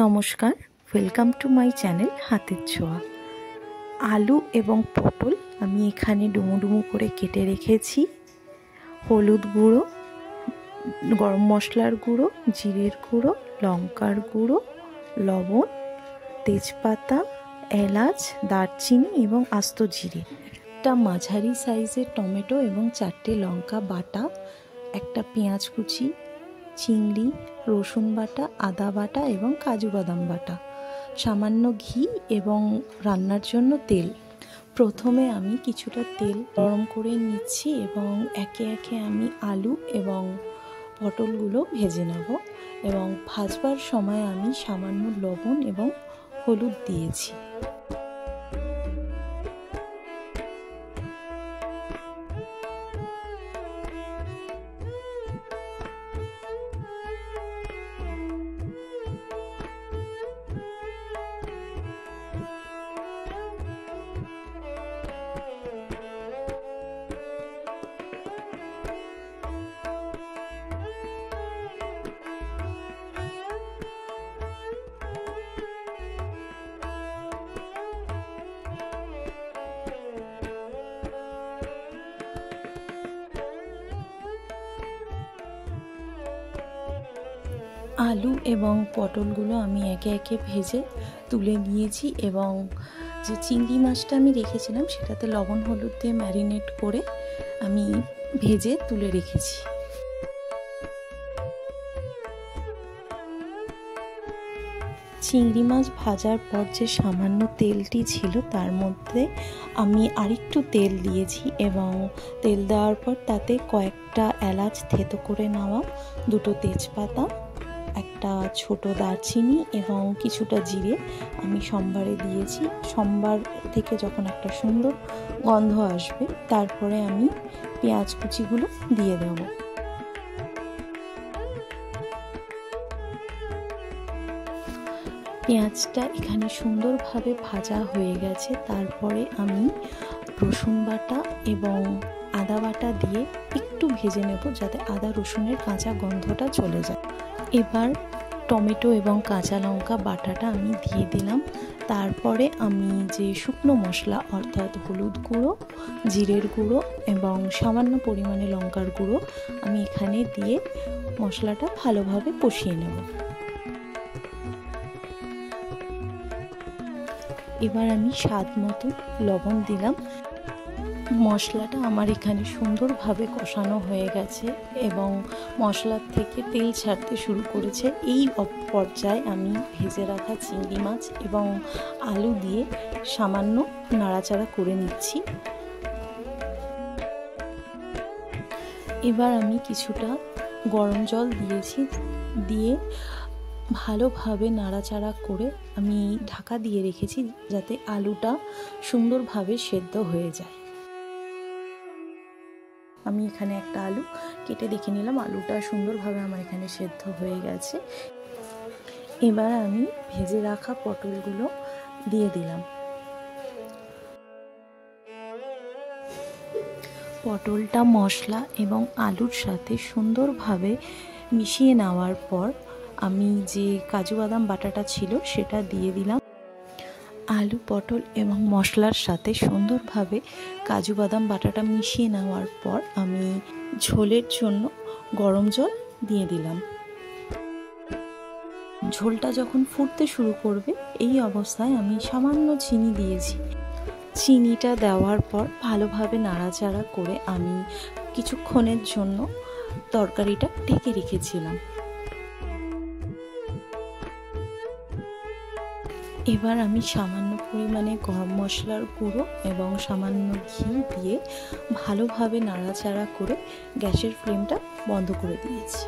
নমস্কার, welcome to my channel হাতের ছোঁয়া। আলু এবং পটল আমি এখানে ডুমো ডুমো করে কেটে রেখেছি। হলুদ গুঁড়ো, গরম মশলার গুঁড়ো, জিরের গুঁড়ো, লঙ্কার গুঁড়ো, লবণ, তেজপাতা, এলাচ, দারচিনি এবং আস্ত জিরে, একটা মাঝারি সাইজের টমেটো এবং 4টে লঙ্কা বাটা, একটা পেঁয়াজ কুচি, চিংড়ি, রসুন বাটা, আদা বাটা এবং কাজু বাদাম বাটা, সামান্য ঘি এবং রান্নার জন্য তেল। প্রথমে আমি কিছুটা তেল গরম করে নিচ্ছি এবং একে একে আমি আলু এবং পটলগুলো ভেজে নেব এবং ভাজবার সময় আমি সামান্য লবণ এবং হলুদ দিয়েছি। আলু এবং পটলগুলো আমি একে একে ভেজে তুলে নিয়েছি এবং যে চিংড়ি মাছটা আমি রেখেছিলাম সেটাতে লবণ হলুদ দিয়ে ম্যারিনেট করে আমি ভেজে তুলে রেখেছি। চিংড়ি মাছ ভাজার পর যে সামান্য তেলটি ছিল তার মধ্যে আমি আরেকটু তেল দিয়েছি এবং তেল দেওয়ার পর তাতে কয়েকটা এলাচ থেতো করে নেওয়া, 2টো তেজপাতা, একটা ছোট দারচিনি এবং কিছুটা জিরে আমি সম্বারে দিয়েছি। সম্বার থেকে যখন একটা সুন্দর গন্ধ আসবে তারপরে আমি পেঁয়াজ কুচিগুলো দিয়ে দেব। পেঁয়াজটা এখানে সুন্দরভাবে ভাজা হয়ে গেছে। তারপরে আমি রসুন বাটা এবং আদা বাটা দিয়ে একটু ভেজে নেব যাতে আদা রসুনের কাঁচা গন্ধটা চলে যায়। এবার টমেটো এবং কাঁচা লঙ্কা বাটাটা আমি দিয়ে দিলাম। তারপরে আমি যে শুকনো মশলা অর্থাৎ হলুদ গুঁড়ো, জিরের গুঁড়ো এবং সামান্য পরিমাণে লঙ্কার গুঁড়ো আমি এখানে দিয়ে মশলাটা ভালোভাবে কষিয়ে নেব। এবার আমি স্বাদ মতো লবণ দিলাম। মশলাটা আমার এখানে সুন্দরভাবে কষানো হয়ে গেছে এবং মশলার থেকে তেল ছাড়তে শুরু করেছে। এই পর্যায়ে আমি ভেজে রাখা চিংড়ি মাছ এবং আলু দিয়ে সামান্য নাড়াচাড়া করে নিচ্ছি। এবার আমি কিছুটা গরম জল দিয়েছি, দিয়ে ভালোভাবে নাড়াচাড়া করে আমি ঢাকা দিয়ে রেখেছি যাতে আলুটা সুন্দরভাবে সেদ্ধ হয়ে যায়। আমি এখানে একটা আলু কেটে দেখে নিলাম, আলুটা সুন্দরভাবে আমার এখানে সেদ্ধ হয়ে গেছে। এবার আমি ভেজে রাখা পটলগুলো দিয়ে দিলাম। পটলটা মশলা এবং আলুর সাথে সুন্দরভাবে মিশিয়ে নেওয়ার পর আমি যে কাজু বাদাম বাটাটা ছিল সেটা দিয়ে দিলাম। আলু, পটল এবং মশলার সাথে সুন্দরভাবে কাজু বাদাম বাটাটা মিশিয়ে নেওয়ার পর আমি ঝোলের জন্য গরম জল দিয়ে দিলাম। ঝোলটা যখন ফুটতে শুরু করবে এই অবস্থায় আমি সামান্য চিনি দিয়েছি। চিনিটা দেওয়ার পর ভালোভাবে নাড়াচাড়া করে আমি কিছুক্ষণের জন্য তরকারিটা ঢেকে রেখেছিলাম। এবার আমি সামান্য পরিমাণে গরম মশলার গুঁড়ো এবং সামান্য ঘি দিয়ে ভালোভাবে নাড়াচাড়া করে গ্যাসের ফ্লেমটা বন্ধ করে দিয়েছি।